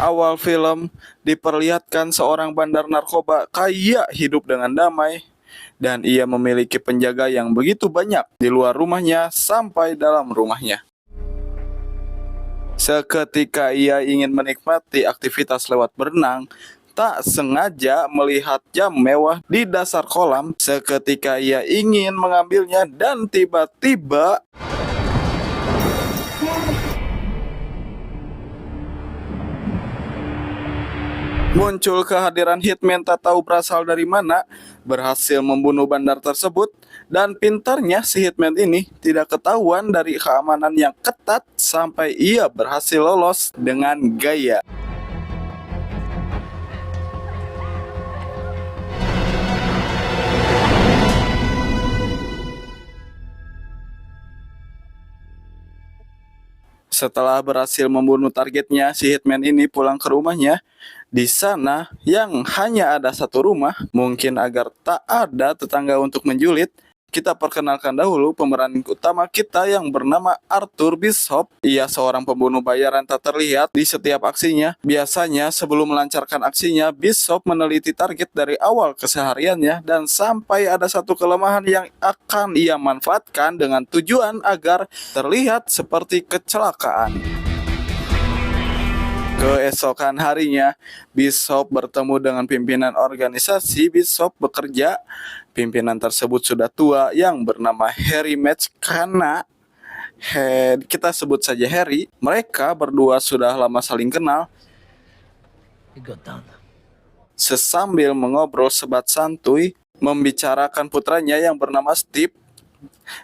Awal film diperlihatkan seorang bandar narkoba kaya hidup dengan damai dan ia memiliki penjaga yang begitu banyak di luar rumahnya sampai dalam rumahnya. Seketika ia ingin menikmati aktivitas lewat berenang, tak sengaja melihat jam mewah di dasar kolam. Seketika ia ingin mengambilnya dan tiba-tiba muncul kehadiran hitman tak tahu berasal dari mana, berhasil membunuh bandar tersebut, dan pintarnya si hitman ini tidak ketahuan dari keamanan yang ketat sampai ia berhasil lolos dengan gaya. Setelah berhasil membunuh targetnya, si hitman ini pulang ke rumahnya. Di sana yang hanya ada satu rumah, mungkin agar tak ada tetangga untuk menjulit. Kita perkenalkan dahulu pemeran utama kita yang bernama Arthur Bishop. Ia seorang pembunuh bayaran tak terlihat di setiap aksinya. Biasanya sebelum melancarkan aksinya, Bishop meneliti target dari awal kesehariannya dan sampai ada satu kelemahan yang akan ia manfaatkan dengan tujuan agar terlihat seperti kecelakaan. Keesokan harinya, Bishop bertemu dengan pimpinan organisasi Bishop bekerja. Pimpinan tersebut sudah tua yang bernama Harry Match karena kita sebut saja Harry. Mereka berdua sudah lama saling kenal. Sesambil mengobrol sebat santuy, membicarakan putranya yang bernama Steve.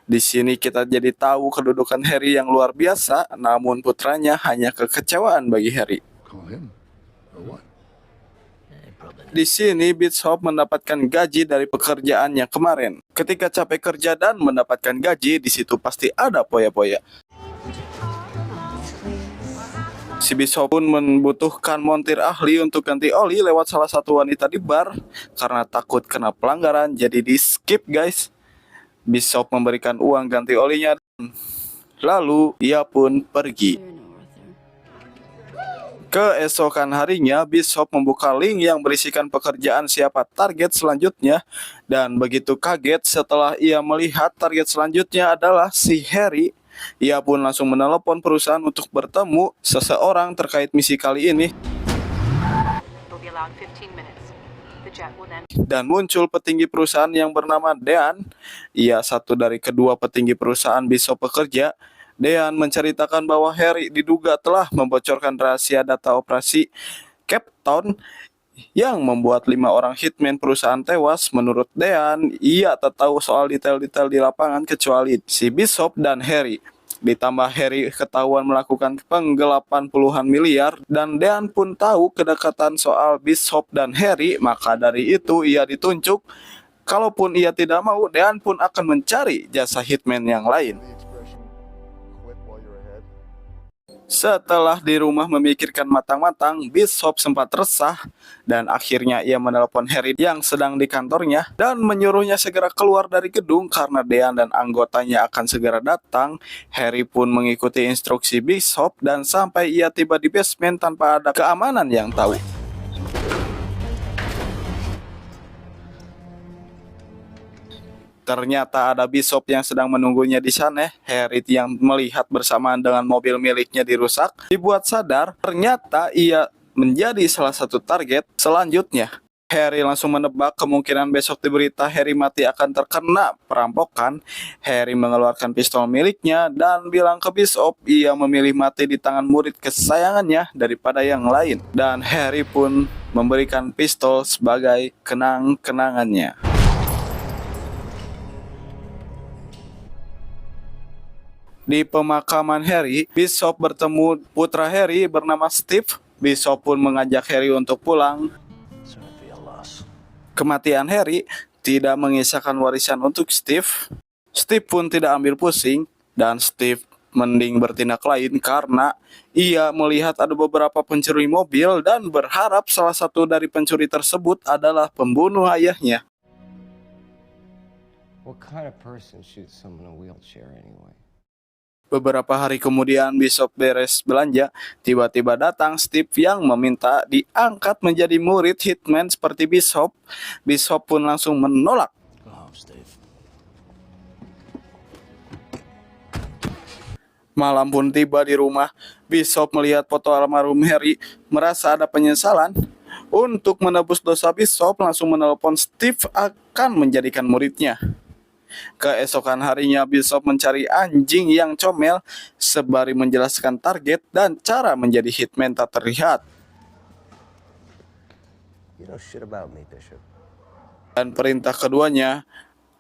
Di sini kita jadi tahu kedudukan Harry yang luar biasa, namun putranya hanya kekecewaan bagi Harry. Di sini Bishop mendapatkan gaji dari pekerjaannya kemarin. Ketika capek kerja dan mendapatkan gaji, di situ pasti ada poya-poya. Si Bishop pun membutuhkan montir ahli untuk ganti oli lewat salah satu wanita di bar. Karena takut kena pelanggaran, jadi di skip guys. Bishop memberikan uang ganti olinya, lalu ia pun pergi. Keesokan harinya, Bishop membuka link yang berisikan pekerjaan siapa target selanjutnya, dan begitu kaget setelah ia melihat target selanjutnya adalah si Harry. Ia pun langsung menelepon perusahaan untuk bertemu seseorang terkait misi kali ini. Dan muncul petinggi perusahaan yang bernama Dean. Ia satu dari kedua petinggi perusahaan Bishop bekerja. Dean menceritakan bahwa Harry diduga telah membocorkan rahasia data operasi Cape Town yang membuat 5 orang hitman perusahaan tewas. Menurut Dean, ia tak tahu soal detail-detail di lapangan kecuali si Bishop dan Harry. Ditambah Harry ketahuan melakukan penggelapan puluhan miliar, dan Dean pun tahu kedekatan soal Bishop dan Harry, maka dari itu ia ditunjuk. Kalaupun ia tidak mau, Dean pun akan mencari jasa hitman yang lain. Setelah di rumah memikirkan matang-matang, Bishop sempat resah dan akhirnya ia menelpon Harry yang sedang di kantornya dan menyuruhnya segera keluar dari gedung karena Dean dan anggotanya akan segera datang. Harry pun mengikuti instruksi Bishop dan sampai ia tiba di basement tanpa ada keamanan yang tahu. Ternyata ada Bishop yang sedang menunggunya di sana. Harry yang melihat bersamaan dengan mobil miliknya dirusak, dibuat sadar ternyata ia menjadi salah satu target selanjutnya. Harry langsung menebak kemungkinan besok diberita Harry mati akan terkena perampokan. Harry mengeluarkan pistol miliknya dan bilang ke Bishop ia memilih mati di tangan murid kesayangannya daripada yang lain. Dan Harry pun memberikan pistol sebagai kenang-kenangannya. Di pemakaman Harry, Bishop bertemu putra Harry bernama Steve. Bishop pun mengajak Harry untuk pulang. Kematian Harry tidak mengisahkan warisan untuk Steve. Steve pun tidak ambil pusing, dan Steve mending bertindak lain karena ia melihat ada beberapa pencuri mobil dan berharap salah satu dari pencuri tersebut adalah pembunuh ayahnya. What kind of person shoots someone in a wheelchair anyway? Beberapa hari kemudian Bishop beres belanja, tiba-tiba datang Steve yang meminta diangkat menjadi murid hitman seperti Bishop. Bishop pun langsung menolak. Malam pun tiba di rumah, Bishop melihat foto almarhum Harry, merasa ada penyesalan. Untuk menebus dosa, Bishop langsung menelepon Steve akan menjadikan muridnya. Keesokan harinya, Bishop mencari anjing yang comel sembari menjelaskan target dan cara menjadi hitman tak terlihat. Dan perintah keduanya,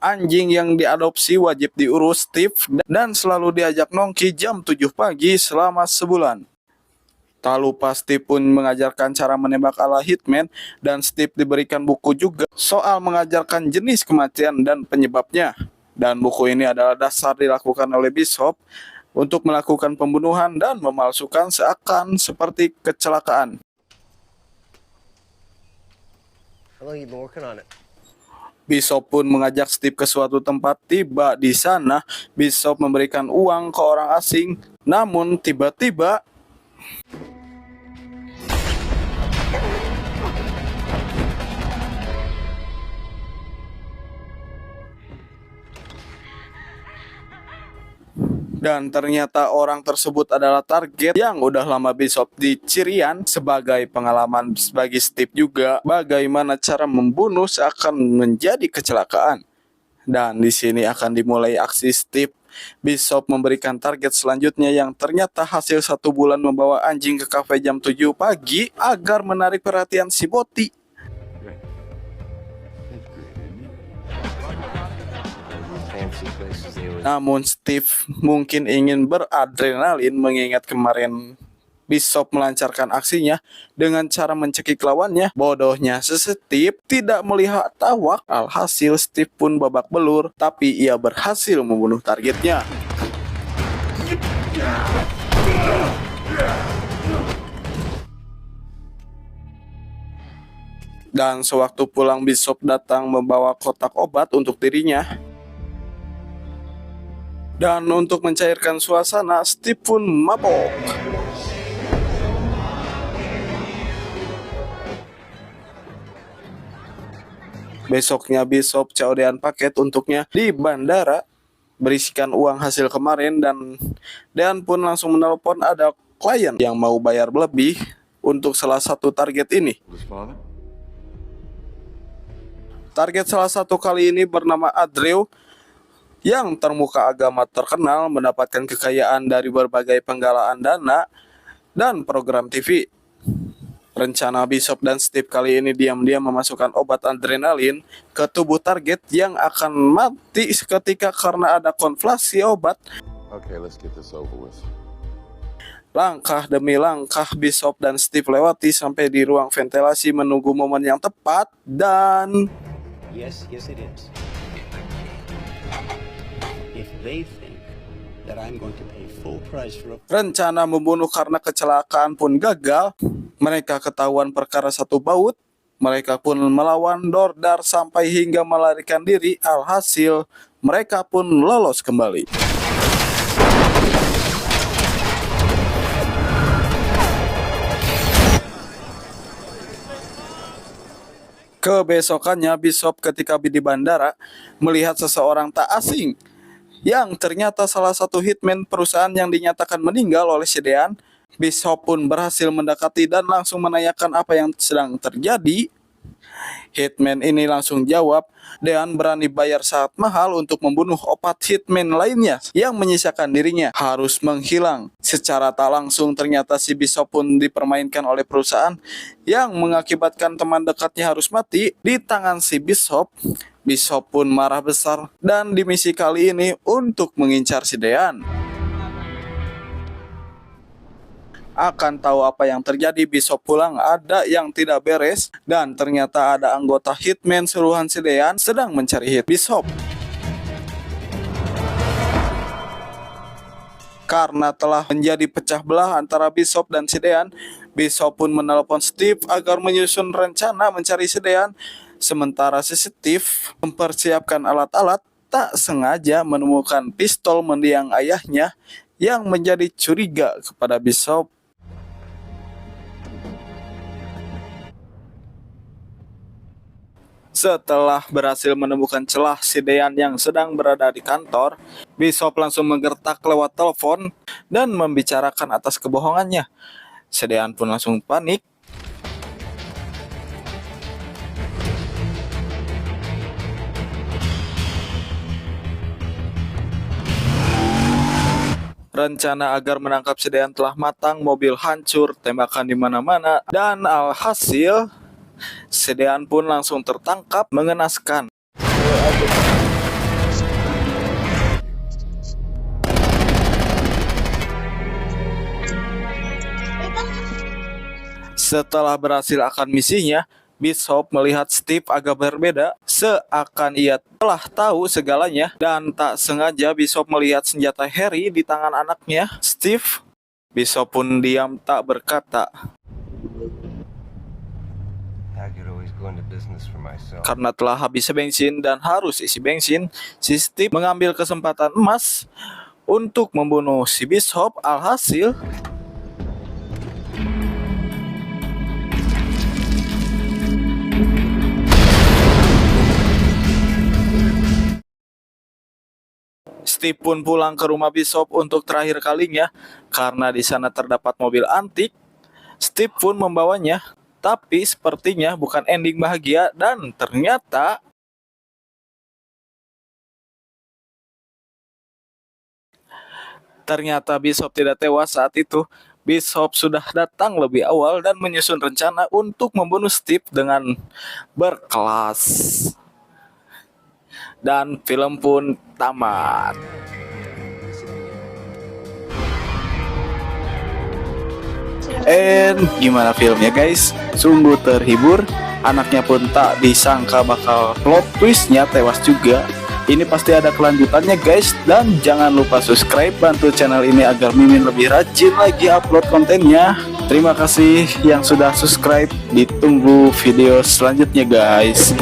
anjing yang diadopsi wajib diurus Steve dan selalu diajak nongki jam 7 pagi selama sebulan. Tak lupa Steve pun mengajarkan cara menembak ala hitman dan Steve diberikan buku juga soal mengajarkan jenis kematian dan penyebabnya. Dan buku ini adalah dasar dilakukan oleh Bishop untuk melakukan pembunuhan dan memalsukan seakan seperti kecelakaan. Bishop pun mengajak Steve ke suatu tempat. Tiba di sana, Bishop memberikan uang ke orang asing. Namun tiba-tiba dan ternyata orang tersebut adalah target yang udah lama Bishop dicirian. Sebagai pengalaman bagi Steve juga bagaimana cara membunuh seakan menjadi kecelakaan. Dan di sini akan dimulai aksi Steve. Bishop memberikan target selanjutnya yang ternyata hasil 1 bulan membawa anjing ke kafe jam 7 pagi agar menarik perhatian si Boti. Namun Steve mungkin ingin beradrenalin mengingat kemarin Bishop melancarkan aksinya dengan cara mencekik lawannya. Bodohnya Steve tidak melihat tawak. Alhasil Steve pun babak belur, tapi ia berhasil membunuh targetnya. Dan sewaktu pulang, Bishop datang membawa kotak obat untuk dirinya. Dan untuk mencairkan suasana, Steve pun mabok. Besoknya Bishop COD-an paket untuknya di bandara berisikan uang hasil kemarin dan pun langsung menelpon ada klien yang mau bayar lebih untuk salah satu target ini. Target salah satu kali ini bernama Andrew yang termuka agama terkenal, mendapatkan kekayaan dari berbagai penggalaan dana dan program TV. Rencana Bishop dan Steve kali ini diam-diam memasukkan obat adrenalin ke tubuh target yang akan mati seketika karena ada konflasi obat. Langkah demi langkah Bishop dan Steve lewati sampai di ruang ventilasi menunggu momen yang tepat dan Yes, it is. If they think that I'm going to pay full price for rencana membunuh karena kecelakaan pun gagal. Mereka ketahuan perkara satu baut. Mereka pun melawan Dordar sampai hingga melarikan diri. Alhasil mereka pun lolos kembali. Kebesokannya Bishop ketika di bandara melihat seseorang tak asing yang ternyata salah satu hitman perusahaan yang dinyatakan meninggal oleh si Dean. Bishop pun berhasil mendekati dan langsung menanyakan apa yang sedang terjadi. Hitman ini langsung jawab, Dean berani bayar sangat mahal untuk membunuh 4 hitman lainnya yang menyisakan dirinya harus menghilang. Secara tak langsung ternyata si Bishop pun dipermainkan oleh perusahaan yang mengakibatkan teman dekatnya harus mati di tangan si Bishop. Bishop pun marah besar dan di misi kali ini untuk mengincar si Dean. Akan tahu apa yang terjadi, Bishop pulang ada yang tidak beres dan ternyata ada anggota hitman suruhan si Dean sedang mencari Bishop. Karena telah menjadi pecah belah antara Bishop dan si Dean, Bishop pun menelpon Steve agar menyusun rencana mencari si Dean. Sementara si Steve mempersiapkan alat-alat, tak sengaja menemukan pistol mendiang ayahnya yang menjadi curiga kepada Bishop. Setelah berhasil menemukan celah si Dean yang sedang berada di kantor, Bishop langsung menggertak lewat telepon dan membicarakan atas kebohongannya. Si Dean pun langsung panik. Rencana agar menangkap si Dean telah matang, mobil hancur, tembakan di mana-mana, dan alhasil si Dean pun langsung tertangkap. Mengenaskan. Setelah berhasil akan misinya, Bishop melihat Steve agak berbeda, seakan ia telah tahu segalanya, dan tak sengaja Bishop melihat senjata Harry di tangan anaknya, Steve. Bishop pun diam tak berkata. Karena telah habis bensin dan harus isi bensin, si Steve mengambil kesempatan emas untuk membunuh si Bishop. Alhasil Steve pun pulang ke rumah Bishop untuk terakhir kalinya karena di sana terdapat mobil antik. Steve pun membawanya, tapi sepertinya bukan ending bahagia dan ternyata Bishop tidak tewas saat itu. Bishop sudah datang lebih awal dan menyusun rencana untuk membunuh Steve dengan berkelas. Dan film pun tamat. And gimana filmnya guys? Sungguh terhibur. Anaknya pun tak disangka bakal plot twistnya tewas juga. Ini pasti ada kelanjutannya guys. Dan jangan lupa subscribe, bantu channel ini agar Mimin lebih rajin lagi upload kontennya. Terima kasih yang sudah subscribe. Ditunggu video selanjutnya guys.